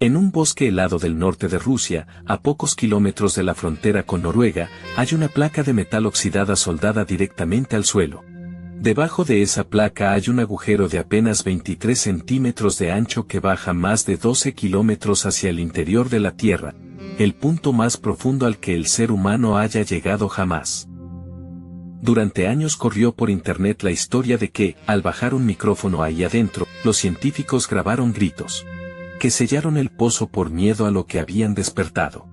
En un bosque helado del norte de Rusia, a pocos kilómetros de la frontera con Noruega, hay una placa de metal oxidada soldada directamente al suelo. Debajo de esa placa hay un agujero de apenas 23 centímetros de ancho que baja más de 12 kilómetros hacia el interior de la Tierra, el punto más profundo al que el ser humano haya llegado jamás. Durante años corrió por internet la historia de que, al bajar un micrófono ahí adentro, los científicos grabaron gritos que sellaron el pozo por miedo a lo que habían despertado.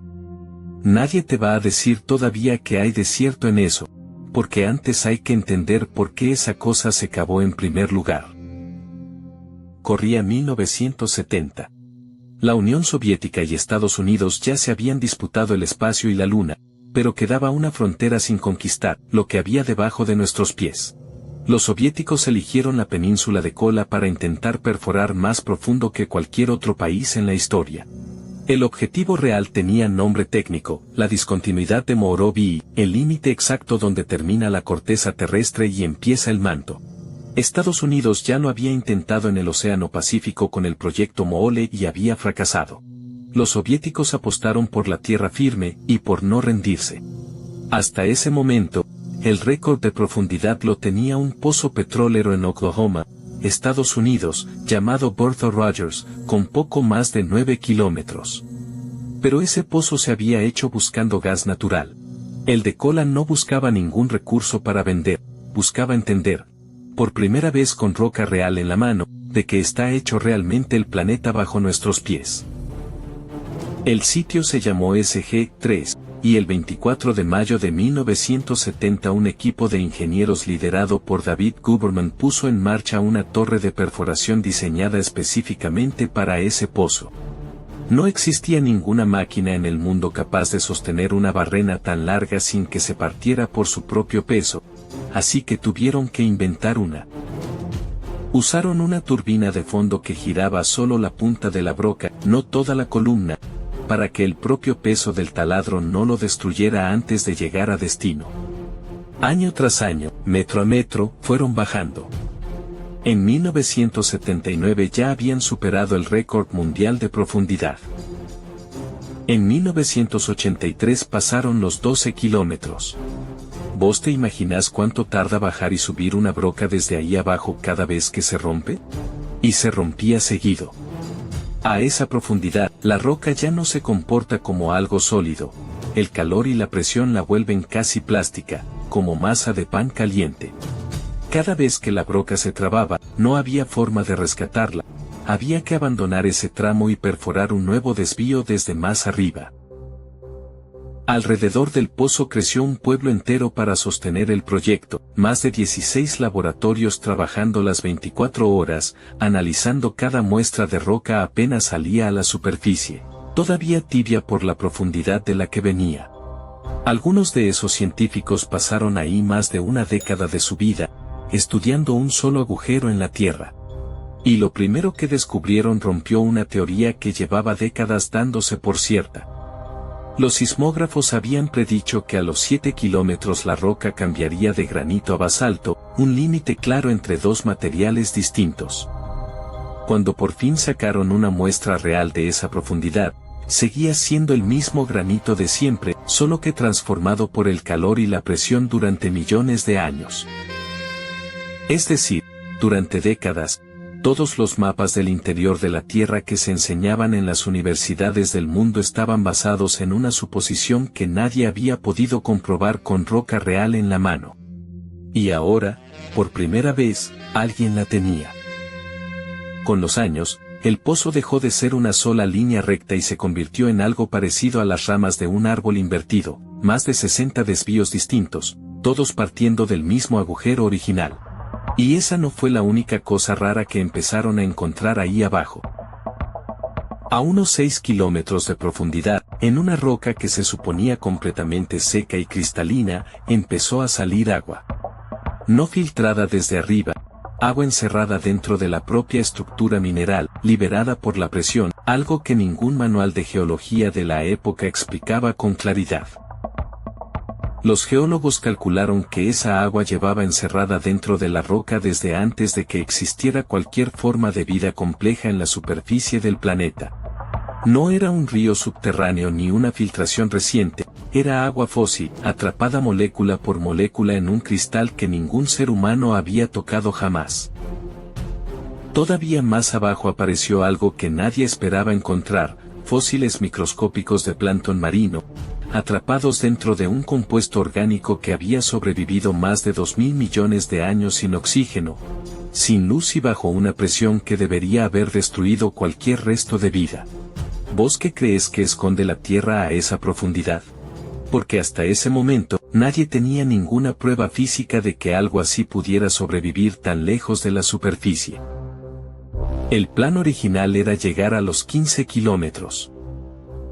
Nadie te va a decir todavía que hay desierto en eso, porque antes hay que entender por qué esa cosa se cavó en primer lugar. Corría 1970. La Unión Soviética y Estados Unidos ya se habían disputado el espacio y la Luna, pero quedaba una frontera sin conquistar, lo que había debajo de nuestros pies. Los soviéticos eligieron la península de Kola para intentar perforar más profundo que cualquier otro país en la historia. El objetivo real tenía nombre técnico, la discontinuidad de Mohorovy, el límite exacto donde termina la corteza terrestre y empieza el manto. Estados Unidos ya lo había intentado en el Océano Pacífico con el proyecto Moole y había fracasado. Los soviéticos apostaron por la tierra firme y por no rendirse. Hasta ese momento, el récord de profundidad lo tenía un pozo petrolero en Oklahoma, Estados Unidos, llamado Bertha Rogers, con poco más de 9 kilómetros. Pero ese pozo se había hecho buscando gas natural. El de Kola no buscaba ningún recurso para vender, buscaba entender, por primera vez con roca real en la mano, de qué está hecho realmente el planeta bajo nuestros pies. El sitio se llamó SG-3. Y el 24 de mayo de 1970 un equipo de ingenieros liderado por David Guberman puso en marcha una torre de perforación diseñada específicamente para ese pozo. No existía ninguna máquina en el mundo capaz de sostener una barrena tan larga sin que se partiera por su propio peso, así que tuvieron que inventar una. Usaron una turbina de fondo que giraba solo la punta de la broca, no toda la columna, para que el propio peso del taladro no lo destruyera antes de llegar a destino. Año tras año, metro a metro, fueron bajando. En 1979 ya habían superado el récord mundial de profundidad. En 1983 pasaron los 12 kilómetros. ¿Vos te imaginás cuánto tarda bajar y subir una broca desde ahí abajo cada vez que se rompe? Y se rompía seguido. A esa profundidad, la roca ya no se comporta como algo sólido, el calor y la presión la vuelven casi plástica, como masa de pan caliente. Cada vez que la broca se trababa, no había forma de rescatarla, había que abandonar ese tramo y perforar un nuevo desvío desde más arriba. Alrededor del pozo creció un pueblo entero para sostener el proyecto, más de 16 laboratorios trabajando las 24 horas, analizando cada muestra de roca apenas salía a la superficie, todavía tibia por la profundidad de la que venía. Algunos de esos científicos pasaron ahí más de una década de su vida, estudiando un solo agujero en la Tierra. Y lo primero que descubrieron rompió una teoría que llevaba décadas dándose por cierta. Los sismógrafos habían predicho que a los 7 kilómetros la roca cambiaría de granito a basalto, un límite claro entre dos materiales distintos. Cuando por fin sacaron una muestra real de esa profundidad, seguía siendo el mismo granito de siempre, solo que transformado por el calor y la presión durante millones de años. Es decir, durante décadas, todos los mapas del interior de la Tierra que se enseñaban en las universidades del mundo estaban basados en una suposición que nadie había podido comprobar con roca real en la mano. Y ahora, por primera vez, alguien la tenía. Con los años, el pozo dejó de ser una sola línea recta y se convirtió en algo parecido a las ramas de un árbol invertido, más de 60 desvíos distintos, todos partiendo del mismo agujero original. Y esa no fue la única cosa rara que empezaron a encontrar ahí abajo. A unos 6 kilómetros de profundidad, en una roca que se suponía completamente seca y cristalina, empezó a salir agua. No filtrada desde arriba, agua encerrada dentro de la propia estructura mineral, liberada por la presión, algo que ningún manual de geología de la época explicaba con claridad. Los geólogos calcularon que esa agua llevaba encerrada dentro de la roca desde antes de que existiera cualquier forma de vida compleja en la superficie del planeta. No era un río subterráneo ni una filtración reciente, era agua fósil, atrapada molécula por molécula en un cristal que ningún ser humano había tocado jamás. Todavía más abajo apareció algo que nadie esperaba encontrar, fósiles microscópicos de plancton marino, atrapados dentro de un compuesto orgánico que había sobrevivido más de 2.000 millones de años sin oxígeno, sin luz y bajo una presión que debería haber destruido cualquier resto de vida. ¿Vos qué crees que esconde la Tierra a esa profundidad? Porque hasta ese momento, nadie tenía ninguna prueba física de que algo así pudiera sobrevivir tan lejos de la superficie. El plan original era llegar a los 15 kilómetros.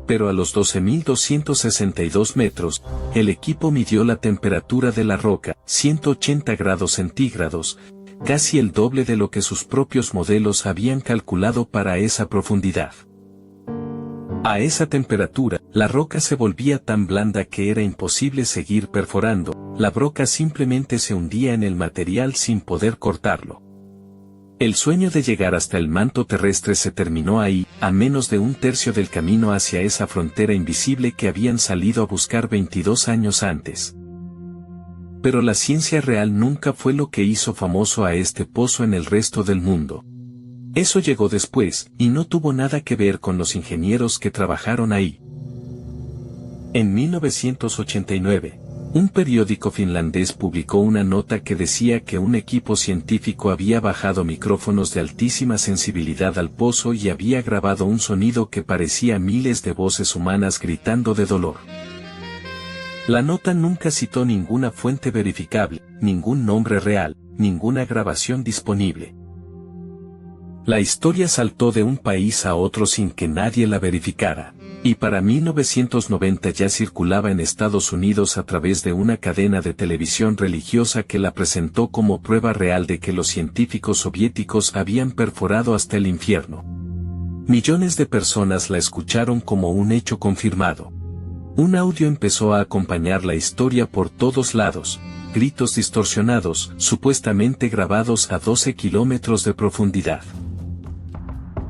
Pero a los 12.262 metros, el equipo midió la temperatura de la roca, 180 grados centígrados, casi el doble de lo que sus propios modelos habían calculado para esa profundidad. A esa temperatura, la roca se volvía tan blanda que era imposible seguir perforando, la broca simplemente se hundía en el material sin poder cortarlo. El sueño de llegar hasta el manto terrestre se terminó ahí, a menos de un tercio del camino hacia esa frontera invisible que habían salido a buscar 22 años antes. Pero la ciencia real nunca fue lo que hizo famoso a este pozo en el resto del mundo. Eso llegó después, y no tuvo nada que ver con los ingenieros que trabajaron ahí. En 1989, un periódico finlandés publicó una nota que decía que un equipo científico había bajado micrófonos de altísima sensibilidad al pozo y había grabado un sonido que parecía miles de voces humanas gritando de dolor. La nota nunca citó ninguna fuente verificable, ningún nombre real, ninguna grabación disponible. La historia saltó de un país a otro sin que nadie la verificara, y para 1990 ya circulaba en Estados Unidos a través de una cadena de televisión religiosa que la presentó como prueba real de que los científicos soviéticos habían perforado hasta el infierno. Millones de personas la escucharon como un hecho confirmado. Un audio empezó a acompañar la historia por todos lados, gritos distorsionados, supuestamente grabados a 12 kilómetros de profundidad.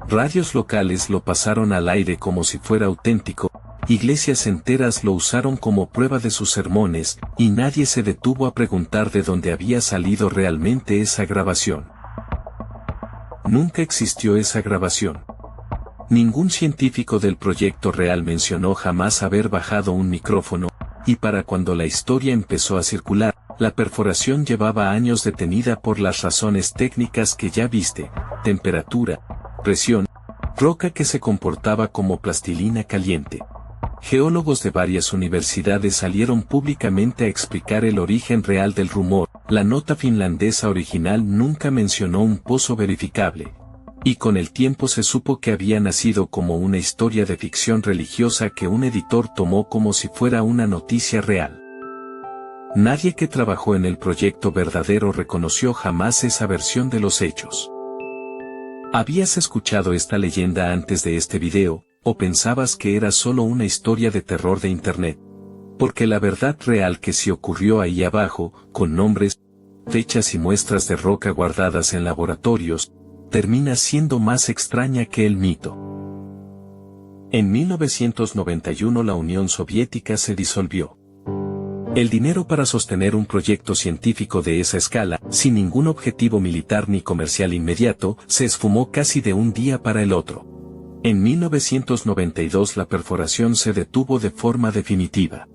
Radios locales lo pasaron al aire como si fuera auténtico, iglesias enteras lo usaron como prueba de sus sermones, y nadie se detuvo a preguntar de dónde había salido realmente esa grabación. Nunca existió esa grabación. Ningún científico del proyecto real mencionó jamás haber bajado un micrófono, y para cuando la historia empezó a circular, la perforación llevaba años detenida por las razones técnicas que ya viste: temperatura, presión, roca que se comportaba como plastilina caliente. Geólogos de varias universidades salieron públicamente a explicar el origen real del rumor. La nota finlandesa original nunca mencionó un pozo verificable, y con el tiempo se supo que había nacido como una historia de ficción religiosa que un editor tomó como si fuera una noticia real. Nadie que trabajó en el proyecto verdadero reconoció jamás esa versión de los hechos. ¿Habías escuchado esta leyenda antes de este video, o pensabas que era solo una historia de terror de internet? Porque la verdad real que sí ocurrió ahí abajo, con nombres, fechas y muestras de roca guardadas en laboratorios, termina siendo más extraña que el mito. En 1991 la Unión Soviética se disolvió. El dinero para sostener un proyecto científico de esa escala, sin ningún objetivo militar ni comercial inmediato, se esfumó casi de un día para el otro. En 1992 la perforación se detuvo de forma definitiva.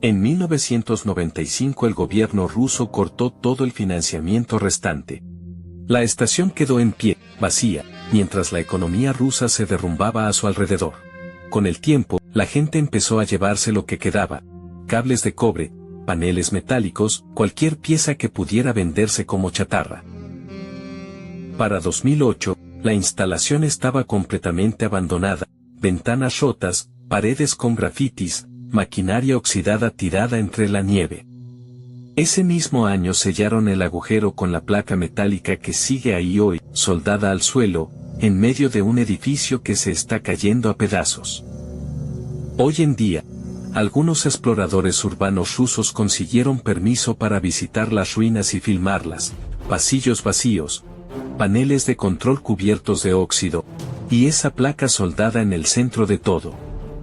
En 1995 el gobierno ruso cortó todo el financiamiento restante. La estación quedó en pie, vacía, mientras la economía rusa se derrumbaba a su alrededor. Con el tiempo, la gente empezó a llevarse lo que quedaba: cables de cobre, paneles metálicos, cualquier pieza que pudiera venderse como chatarra. Para 2008, la instalación estaba completamente abandonada, ventanas rotas, paredes con grafitis, maquinaria oxidada tirada entre la nieve. Ese mismo año sellaron el agujero con la placa metálica que sigue ahí hoy, soldada al suelo, en medio de un edificio que se está cayendo a pedazos. Hoy en día, algunos exploradores urbanos rusos consiguieron permiso para visitar las ruinas y filmarlas: pasillos vacíos, paneles de control cubiertos de óxido, Y esa placa soldada en el centro de todo,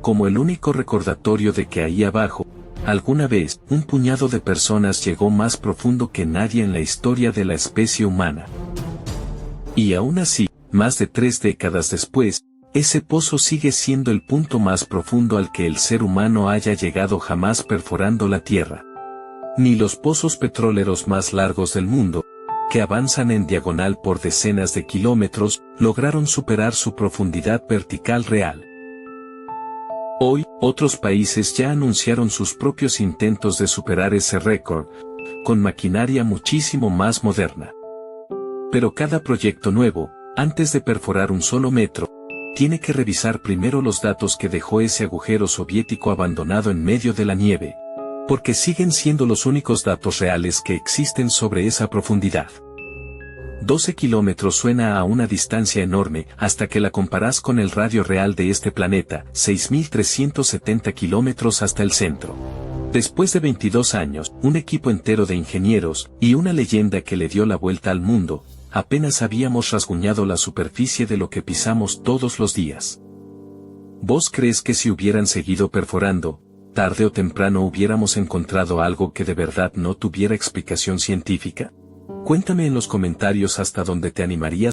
como el único recordatorio de que ahí abajo, alguna vez, un puñado de personas llegó más profundo que nadie en la historia de la especie humana. Y aún así, más de 3 décadas después, ese pozo sigue siendo el punto más profundo al que el ser humano haya llegado jamás perforando la tierra. Ni los pozos petroleros más largos del mundo, que avanzan en diagonal por decenas de kilómetros, lograron superar su profundidad vertical real. Hoy, otros países ya anunciaron sus propios intentos de superar ese récord, con maquinaria muchísimo más moderna. Pero cada proyecto nuevo, antes de perforar un solo metro, tiene que revisar primero los datos que dejó ese agujero soviético abandonado en medio de la nieve, porque siguen siendo los únicos datos reales que existen sobre esa profundidad. 12 kilómetros suena a una distancia enorme hasta que la comparas con el radio real de este planeta, 6.370 kilómetros hasta el centro. Después de 22 años, un equipo entero de ingenieros, y una leyenda que le dio la vuelta al mundo, apenas habíamos rasguñado la superficie de lo que pisamos todos los días. ¿Vos crees que si hubieran seguido perforando, tarde o temprano hubiéramos encontrado algo que de verdad no tuviera explicación científica? Cuéntame en los comentarios hasta dónde te animarías